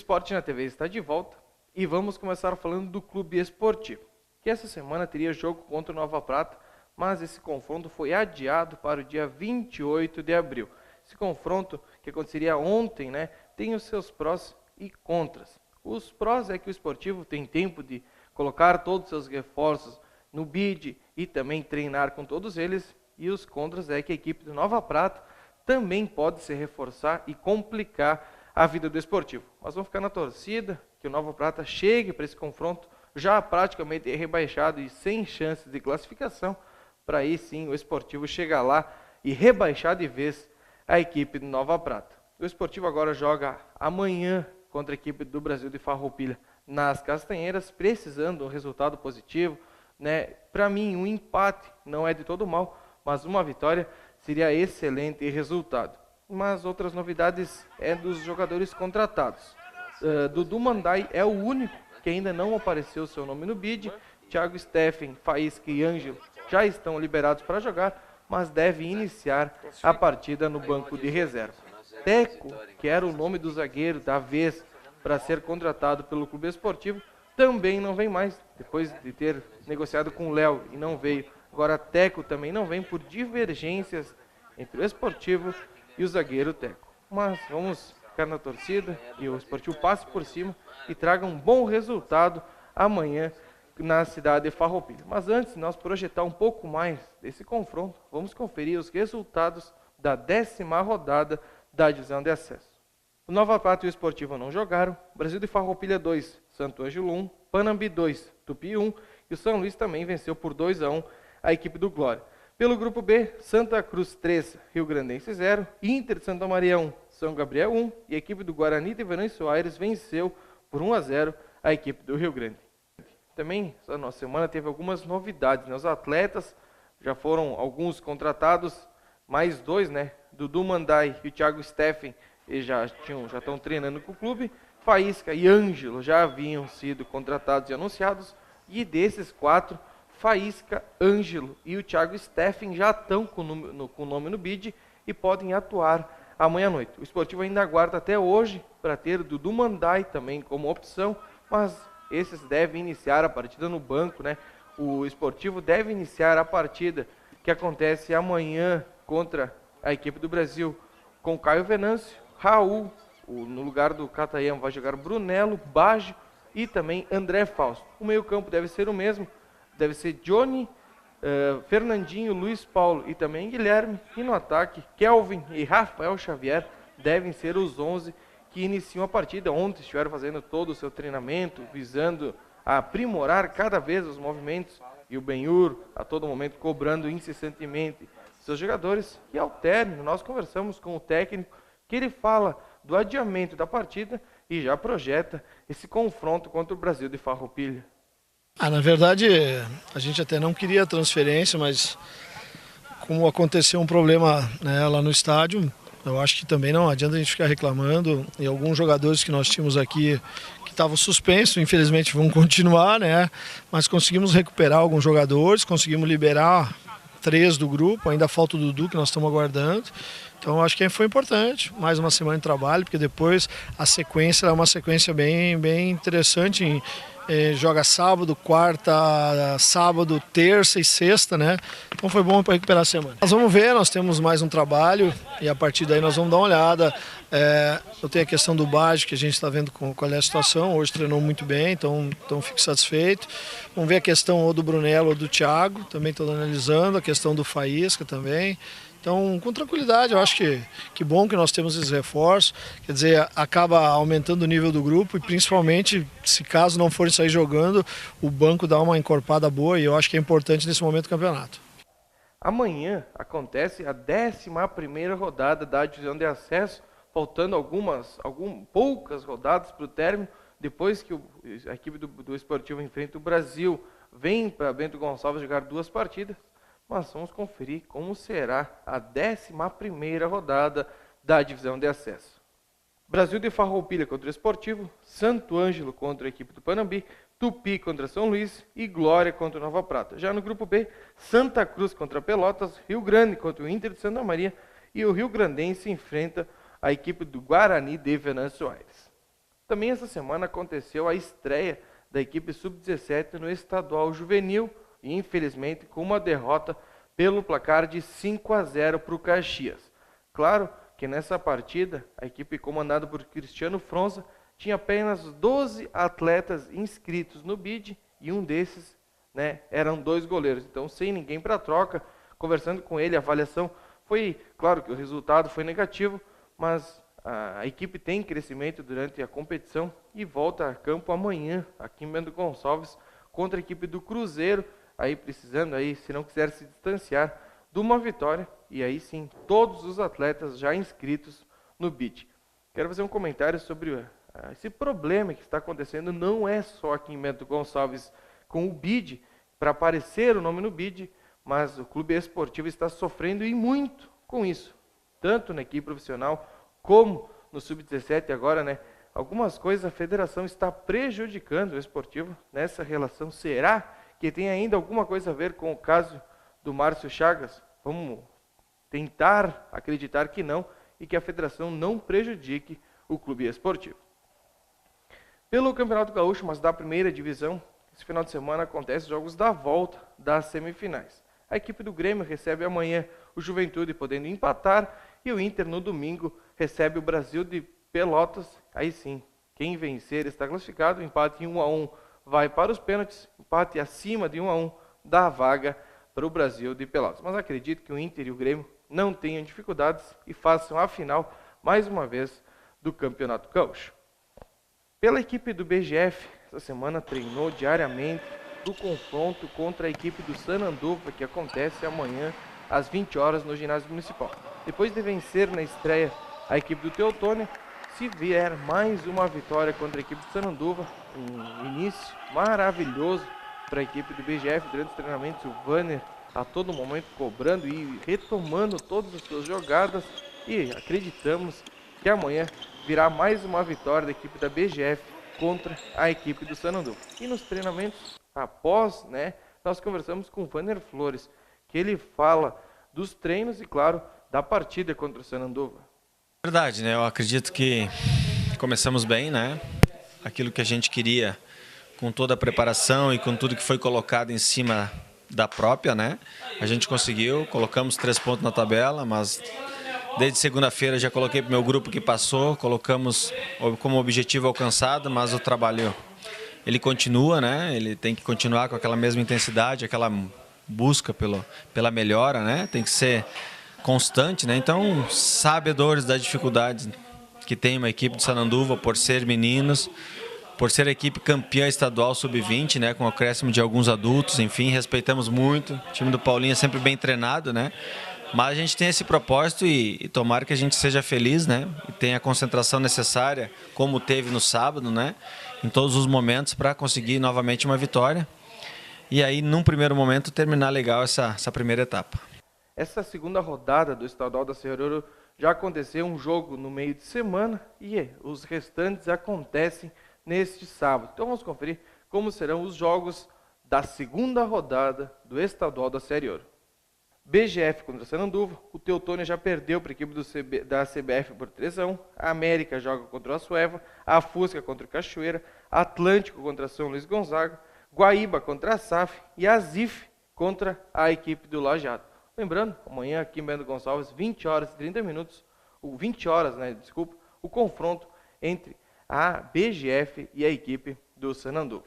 Esporte na TV está de volta e vamos começar falando do Clube Esportivo, que essa semana teria jogo contra o Nova Prata, mas esse confronto foi adiado para o dia 28 de abril. Esse confronto, que aconteceria ontem, tem os seus prós e contras. Os prós é que o Esportivo tem tempo de colocar todos os seus reforços no BID e também treinar com todos eles, e os contras é que a equipe do Nova Prata também pode se reforçar e complicar a vida do Esportivo. Mas vamos ficar na torcida que o Nova Prata chegue para esse confronto já praticamente rebaixado e sem chances de classificação, para aí sim o Esportivo chegar lá e rebaixar de vez a equipe do Nova Prata. O Esportivo agora joga amanhã contra a equipe do Brasil de Farroupilha nas Castanheiras, precisando de um resultado positivo. Para mim, um empate não é de todo mal, mas uma vitória seria excelente resultado. Mas outras novidades é dos jogadores contratados. Dudu Mandai é o único que ainda não apareceu seu nome no BID. Thiago Steffen, Faísca e Ângelo já estão liberados para jogar, mas deve iniciar a partida no banco de reserva. Teco, que era o nome do zagueiro da vez para ser contratado pelo Clube Esportivo, também não vem mais, depois de ter negociado com o Léo e não veio. Agora Teco também não vem por divergências entre o Esportivo e o zagueiro Teco. Mas vamos ficar na torcida e o Esportivo passe por cima e traga um bom resultado amanhã na cidade de Farroupilha. Mas antes de nós projetar um pouco mais desse confronto, vamos conferir os resultados da 10ª rodada da divisão de acesso. O Nova Prata e o Esportivo não jogaram. Brasil de Farroupilha 2, Santo Ângelo 1, Panambi 2, Tupi 1 e o São Luís também venceu por 2-1 a equipe do Glória. Pelo grupo B, Santa Cruz 3, Rio Grandense 0, Inter de Santa Maria 1, São Gabriel 1 e a equipe do Guarani de Venâncio Aires venceu por 1-0 a equipe do Rio Grande. Também, essa nossa semana teve algumas novidades, Os atletas já foram alguns contratados, mais dois, Dudu Mandai e o Thiago Steffen, eles já estão treinando com o clube. Faísca e Ângelo já haviam sido contratados e anunciados, e desses 4, Faísca, Ângelo e o Thiago Steffen já estão com o nome no BID e podem atuar amanhã à noite. O Esportivo ainda aguarda até hoje para ter Dudu Mandai também como opção, mas esses devem iniciar a partida no banco, O Esportivo deve iniciar a partida que acontece amanhã contra a equipe do Brasil com Caio Venâncio, Raul, no lugar do Catayama vai jogar Brunello, Baggio e também André Fausto. O meio-campo deve ser o mesmo, deve ser Johnny, Fernandinho, Luiz Paulo e também Guilherme. E no ataque, Kelvin e Rafael Xavier devem ser os 11 que iniciam a partida. Ontem estiveram fazendo todo o seu treinamento, visando aprimorar cada vez os movimentos. E o Benhur, a todo momento, cobrando incessantemente seus jogadores. E ao término, nós conversamos com o técnico, que ele fala do adiamento da partida e já projeta esse confronto contra o Brasil de Farroupilha. Na verdade, a gente até não queria a transferência, mas como aconteceu um problema lá no estádio, eu acho que também não adianta a gente ficar reclamando. E alguns jogadores que nós tínhamos aqui que estavam suspensos, infelizmente vão continuar, mas conseguimos recuperar alguns jogadores, conseguimos liberar 3 do grupo, ainda falta o Dudu que nós estamos aguardando. Então acho que foi importante, mais uma semana de trabalho, porque depois a sequência é uma sequência bem interessante. Joga sábado, quarta, sábado, terça e sexta, Então foi bom para recuperar a semana. Nós vamos ver, nós temos mais um trabalho e a partir daí nós vamos dar uma olhada. Eu tenho a questão do Baggio, que a gente está vendo qual é a situação. Hoje treinou muito bem, então fico satisfeito. Vamos ver a questão ou do Brunello ou do Thiago, também estou analisando. A questão do Faísca também. Então, com tranquilidade, eu acho que bom que nós temos esses reforços, quer dizer, acaba aumentando o nível do grupo e principalmente, se caso não forem sair jogando, o banco dá uma encorpada boa e eu acho que é importante nesse momento do campeonato. Amanhã acontece a 11ª rodada da divisão de acesso, faltando poucas rodadas para o término, depois que a equipe do Esportivo enfrenta o Brasil, vem para Bento Gonçalves jogar 2 partidas. Mas vamos conferir como será a 11ª rodada da divisão de acesso. Brasil de Farroupilha contra o Esportivo, Santo Ângelo contra a equipe do Panambi, Tupi contra São Luís e Glória contra o Nova Prata. Já no grupo B, Santa Cruz contra Pelotas, Rio Grande contra o Inter de Santa Maria e o Rio Grandense enfrenta a equipe do Guarani de Venâncio Aires. Também essa semana aconteceu a estreia da equipe sub-17 no estadual juvenil e infelizmente com uma derrota pelo placar de 5-0 para o Caxias. Claro que nessa partida a equipe comandada por Cristiano Fronza tinha apenas 12 atletas inscritos no BID e um desses, eram 2 goleiros. Então, sem ninguém para troca, conversando com ele, a avaliação foi, claro que o resultado foi negativo, mas a equipe tem crescimento durante a competição e volta a campo amanhã, aqui em Bento Gonçalves, contra a equipe do Cruzeiro, aí precisando, se não quiser se distanciar, de uma vitória, e aí sim, todos os atletas já inscritos no BID. Quero fazer um comentário sobre esse problema que está acontecendo, não é só aqui em Bento Gonçalves com o BID, para aparecer o nome no BID, mas o clube esportivo está sofrendo e muito com isso, tanto na equipe profissional como no sub-17 agora, algumas coisas a federação está prejudicando o esportivo nessa relação. Será que tem ainda alguma coisa a ver com o caso do Márcio Chagas? Vamos tentar acreditar que não e que a federação não prejudique o clube esportivo. Pelo Campeonato Gaúcho, mas da primeira divisão, esse final de semana acontecem os jogos da volta das semifinais. A equipe do Grêmio recebe amanhã o Juventude, podendo empatar, e o Inter no domingo recebe o Brasil de Pelotas. Aí sim, quem vencer está classificado, empate em 1-1 vai para os pênaltis, empate acima de 1-1 dá a vaga para o Brasil de Pelotas. Mas acredito que o Inter e o Grêmio não tenham dificuldades e façam a final, mais uma vez, do Campeonato Gaúcho. Pela equipe do BGF, essa semana treinou diariamente do confronto contra a equipe do Sananduva, que acontece amanhã às 20 horas no ginásio municipal. Depois de vencer na estreia a equipe do Teutônia, se vier mais uma vitória contra a equipe do Sananduva, um início maravilhoso para a equipe do BGF durante os treinamentos, o Vanner a todo momento cobrando e retomando todas as suas jogadas, e acreditamos que amanhã virá mais uma vitória da equipe da BGF contra a equipe do Sananduva. E nos treinamentos, após, nós conversamos com o Vanner Flores, que ele fala dos treinos e, claro, da partida contra o Sananduva. Verdade, eu acredito que começamos bem, aquilo que a gente queria, com toda a preparação e com tudo que foi colocado em cima da própria, a gente conseguiu, colocamos 3 pontos na tabela, mas desde segunda-feira já coloquei para o meu grupo que passou, colocamos como objetivo alcançado, mas o trabalho ele continua, ele tem que continuar com aquela mesma intensidade, aquela busca pela melhora, tem que ser constante, então sabedores das dificuldades que tem uma equipe de Sananduva por ser meninos, por ser a equipe campeã estadual sub-20, com o acréscimo de alguns adultos, enfim, respeitamos muito, o time do Paulinho é sempre bem treinado, mas a gente tem esse propósito e tomara que a gente seja feliz, e tenha a concentração necessária, como teve no sábado, em todos os momentos para conseguir novamente uma vitória. E aí, num primeiro momento, terminar legal essa primeira etapa. Essa segunda rodada do estadual da Serra Ouro já aconteceu um jogo no meio de semana e os restantes acontecem neste sábado. Então vamos conferir como serão os jogos da segunda rodada do estadual da Série Ouro. BGF contra Sananduva, o Teutônia já perdeu para a equipe da CBF por 3-1, a América joga contra o Assueva, a Fusca contra o Cachoeira, Atlântico contra São Luís Gonzaga, Guaíba contra a SAF e a ZIF contra a equipe do Lajeado. Lembrando, amanhã aqui em Bento Gonçalves, 20 horas e 30 minutos, o confronto entre a BGF e a equipe do Sananduva.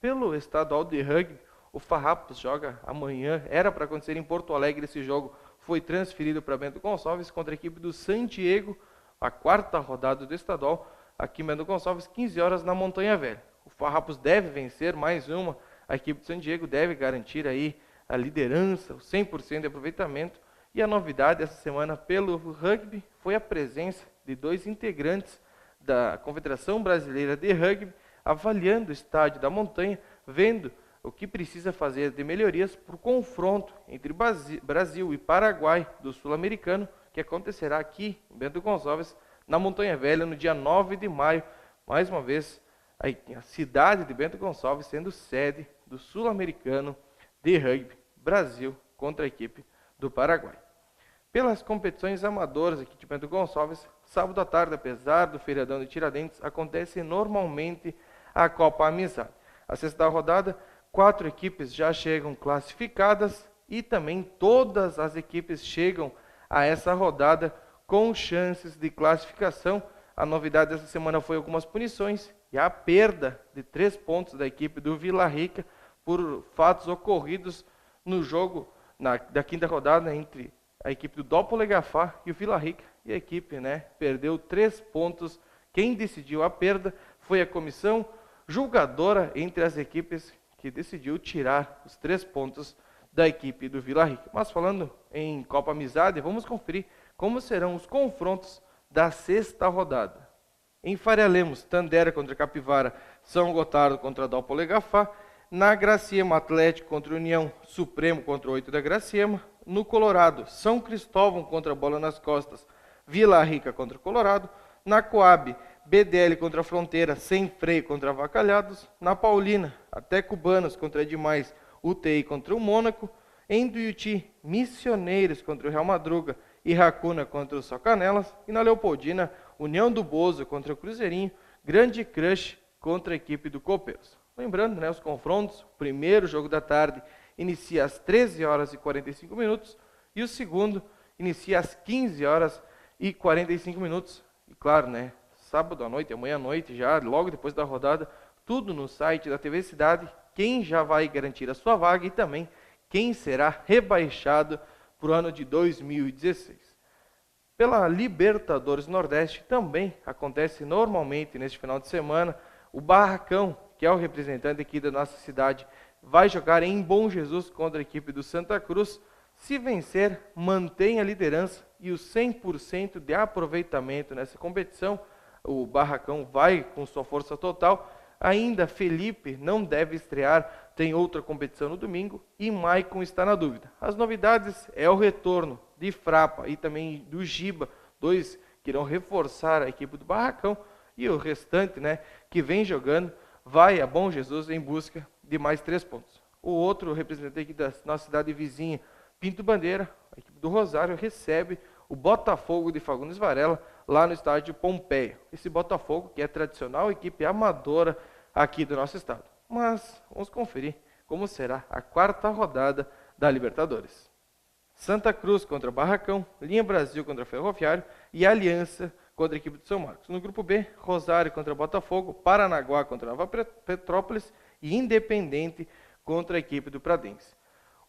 Pelo estadual de rugby, o Farrapos joga amanhã, era para acontecer em Porto Alegre esse jogo, foi transferido para Bento Gonçalves contra a equipe do San Diego, a 4ª rodada do estadual, aqui em Bento Gonçalves, 15 horas na Montanha Velha. O Farrapos deve vencer mais uma, a equipe do San Diego deve garantir aí a liderança, o 100% de aproveitamento, e a novidade essa semana pelo rugby foi a presença de 2 integrantes da Confederação Brasileira de Rugby, avaliando o estádio da Montanha, vendo o que precisa fazer de melhorias para o confronto entre Brasil e Paraguai do Sul-Americano, que acontecerá aqui em Bento Gonçalves, na Montanha Velha, no dia 9 de maio. Mais uma vez, a cidade de Bento Gonçalves sendo sede do Sul-Americano de Rugby, Brasil contra a equipe do Paraguai. Pelas competições amadoras aqui de Bento Gonçalves, sábado à tarde, apesar do feriadão de Tiradentes, acontece normalmente a Copa Amizade. A sexta rodada, 4 equipes já chegam classificadas e também todas as equipes chegam a essa rodada com chances de classificação. A novidade dessa semana foi algumas punições e a perda de 3 pontos da equipe do Vila Rica por fatos ocorridos no jogo da quinta rodada entre a equipe do Doppler-Gafá e o Vila Rica. E a equipe perdeu 3 pontos. Quem decidiu a perda foi a comissão julgadora entre as equipes, que decidiu tirar os 3 pontos da equipe do Vila Rica. Mas falando em Copa Amizade, vamos conferir como serão os confrontos da sexta rodada. Em Faria Lemos, Tandera contra Capivara, São Gotardo contra Doppler-Gafá. Na Graciema, Atlético contra União, Supremo contra 8 da Graciema. No Colorado, São Cristóvão contra Bola nas Costas, Vila Rica contra Colorado. Na Coab, BDL contra Fronteira, Sem Freio contra Avacalhados. Na Paulina, até Cubanos contra Demais, UTI contra o Mônaco. Em Tuiuti, Missioneiros contra o Real Madruga e Racuna contra o Socanelas. E na Leopoldina, União do Bozo contra o Cruzeirinho, Grande Crush contra a equipe do Copeiros. Lembrando, os confrontos, o primeiro jogo da tarde inicia às 13 horas e 45 minutos e o segundo inicia às 15 horas e 45 minutos. E claro, sábado à noite, amanhã à noite, já logo depois da rodada, tudo no site da TV Cidade, quem já vai garantir a sua vaga e também quem será rebaixado para o ano de 2016. Pela Libertadores Nordeste também acontece normalmente neste final de semana. O Barracão, que é o representante aqui da nossa cidade, vai jogar em Bom Jesus contra a equipe do Santa Cruz. Se vencer, mantém a liderança e o 100% de aproveitamento nessa competição. O Barracão vai com sua força total. Ainda Felipe não deve estrear, tem outra competição no domingo e Maicon está na dúvida. As novidades é o retorno de Frapa e também do Giba, 2 que irão reforçar a equipe do Barracão, e o restante, que vem jogando, vai a Bom Jesus em busca de mais 3 pontos. O outro representante aqui da nossa cidade vizinha, Pinto Bandeira, a equipe do Rosário, recebe o Botafogo de Fagundes Varela lá no estádio Pompeia. Esse Botafogo que é tradicional equipe amadora aqui do nosso estado. Mas vamos conferir como será a 4ª rodada da Libertadores. Santa Cruz contra Barracão, Linha Brasil contra Ferroviário e Aliança contra a equipe de São Marcos. No grupo B, Rosário contra Botafogo, Paranaguá contra Nova Petrópolis e Independente contra a equipe do Pradense.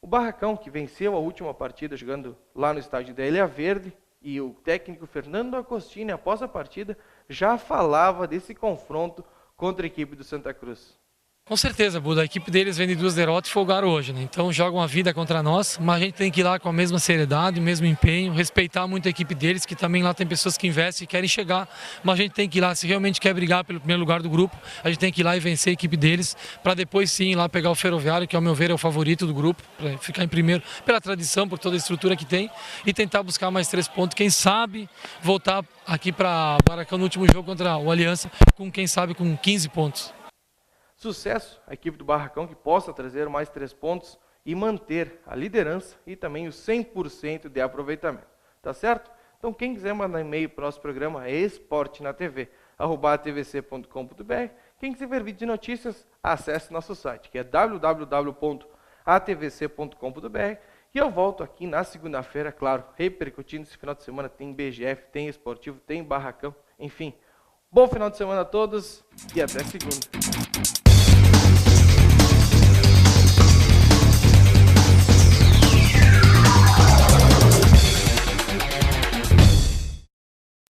O Barracão, que venceu a última partida jogando lá no estádio da Ilha Verde, e o técnico Fernando Agostini, após a partida, já falava desse confronto contra a equipe do Santa Cruz. Com certeza, Buda. A equipe deles vem de 2 derrotas e folgaram hoje, Então jogam a vida contra nós, mas a gente tem que ir lá com a mesma seriedade, o mesmo empenho, respeitar muito a equipe deles, que também lá tem pessoas que investem e querem chegar, mas a gente tem que ir lá, se realmente quer brigar pelo primeiro lugar do grupo, a gente tem que ir lá e vencer a equipe deles, para depois sim ir lá pegar o Ferroviário, que ao meu ver é o favorito do grupo, para ficar em primeiro, pela tradição, por toda a estrutura que tem, e tentar buscar mais 3 pontos, quem sabe voltar aqui para Barracão no último jogo contra o Aliança, quem sabe com 15 pontos. Sucesso a equipe do Barracão, que possa trazer mais 3 pontos e manter a liderança e também o 100% de aproveitamento. Tá certo? Então quem quiser mandar e-mail para o nosso programa é esportenatv@atvc.com.br. Quem quiser ver vídeo de notícias, acesse nosso site, que é www.atvc.com.br. E eu volto aqui na segunda-feira, claro, repercutindo esse final de semana. Tem BGF, tem Esportivo, tem Barracão, enfim. Bom final de semana a todos e até segunda.